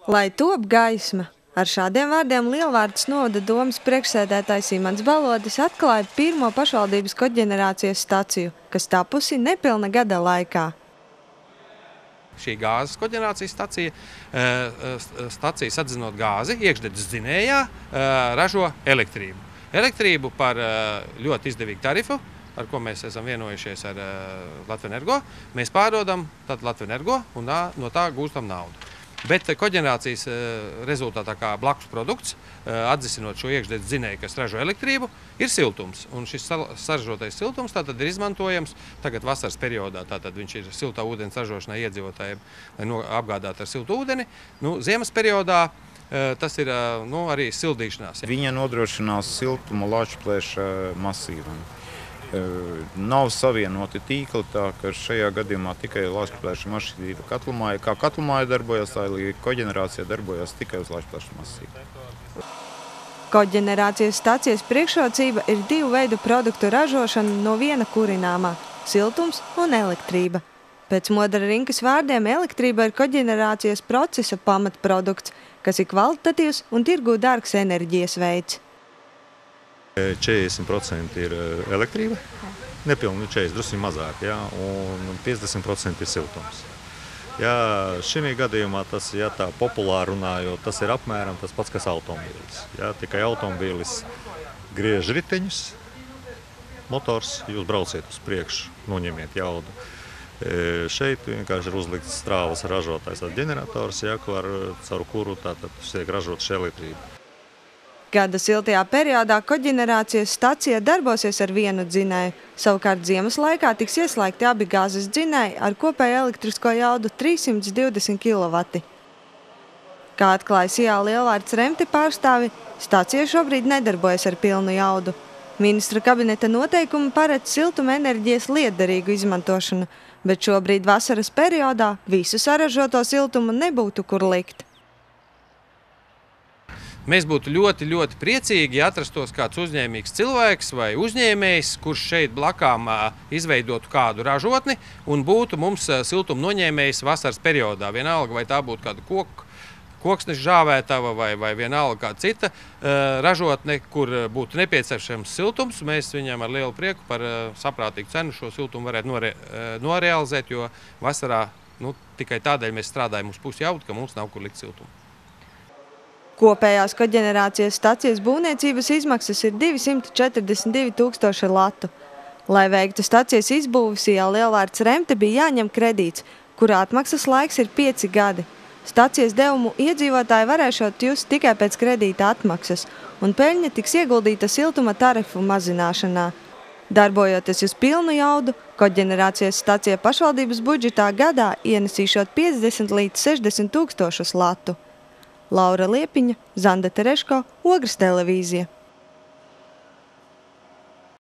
Lai top gaisma! Ar šādiem vārdiem Lielvārdes novada domes priekšsēdētājs Imants Balodis atklāja pirmo pašvaldības koģenerācijas staciju, kas tapusi nepilna gada laikā. Šī gāzes koģenerācijas stacija sadzinot gāzi iekšdedzes dzinējā ražo elektrību. Elektrību par ļoti izdevīgu tarifu, ar ko mēs esam vienojušies ar Latvenergo. Mēs pārdodam Latvenergo un no tā gūstam naudu. Bet koģenerācijas rezultātā kā blakus produkts, atdzisinot šo iekšdedzes dzinēju, kas ražo elektrību, ir siltums. Un šis saražotais siltums tātad ir izmantojams tagad vasaras periodā. Tātad viņš ir siltā ūdens ražošanai iedzīvotājiem, lai apgādātu ar siltu ūdeni. Ziemas periodā tas ir arī sildīšanās. Viņa nodrošinās siltumu Latvijas masīvam. Nav savienoti tīkli, tā ka šajā gadījumā tikai Latvijas mašīna katlumāja. Kā katlumāja darbojas, arī koģenerācija darbojas tikai uz Latvijas masīvu. Koģenerācijas stacijas priekšrocība ir divu veidu produktu ražošana no viena kurināmā – siltums un elektrība. Pēc Modra Rinkas vārdiem elektrība ir koģenerācijas procesa pamatprodukts, kas ir kvalitatīvs un tirgū dārgs enerģijas veids. 40% ir elektrība, nepilni 40%, drusku mazāk, un 50% ir siltums. Šī gadījumā tas, tā populāri runājot, tas ir apmēram tas pats, kas automobīlis. Tikai automobīlis griež riteņus, motors, jūs brauciet uz priekšu, noņemiet jaudu. Šeit vienkārši ir uzlikts strāvas ražotājs ģenerators, caur kuru tiek ražot šī elektrība. Gada siltajā periodā koģenerācijas stacija darbosies ar vienu dzinēju, savukārt ziemas laikā tiks ieslēgti abi gāzes dzinēji ar kopēju elektrisko jaudu 320 kW. Kā atklāja SIA Lielvārdes Remte pārstāvi, stacija šobrīd nedarbojas ar pilnu jaudu. Ministra kabineta noteikumi paredz siltuma enerģijas lietderīgu izmantošanu, bet šobrīd vasaras periodā visu saražoto siltumu nebūtu kur likt. Mēs būtu ļoti, ļoti priecīgi, ja atrastos kāds uzņēmīgs cilvēks vai uzņēmējs, kurš šeit blakām izveidotu kādu ražotni un būtu mums siltuma noņēmējs vasaras periodā. Vienalga, vai tā būtu kāda koksneša žāvētava vai vienalga kāda cita ražotne, kur būtu nepieciešams siltums. Mēs viņam ar lielu prieku par saprātīgu cenu šo siltumu varētu norealizēt, jo vasarā tikai tādēļ mēs strādājam uz pusi jaudu, ka mums nav kur likt siltumu. Kopējās koģenerācijas stacijas būvniecības izmaksas ir 242 000 latu. Lai veiktu stacijas izbūvi, SIA Lielvārdes Remte bija jāņem kredīts, kura atmaksas laiks ir 5 gadi. Stacijas devumu iedzīvotāji varēšot just tikai pēc kredīta atmaksas, un peļņa tiks ieguldīta siltuma tarifu mazināšanā. Darbojoties uz pilnu jaudu, koģenerācijas stacija pašvaldības budžetā gadā ienesīšot 50 līdz 60 000 latu. Laura Liepiņa, Zanda Tereško, Ogres televīzija.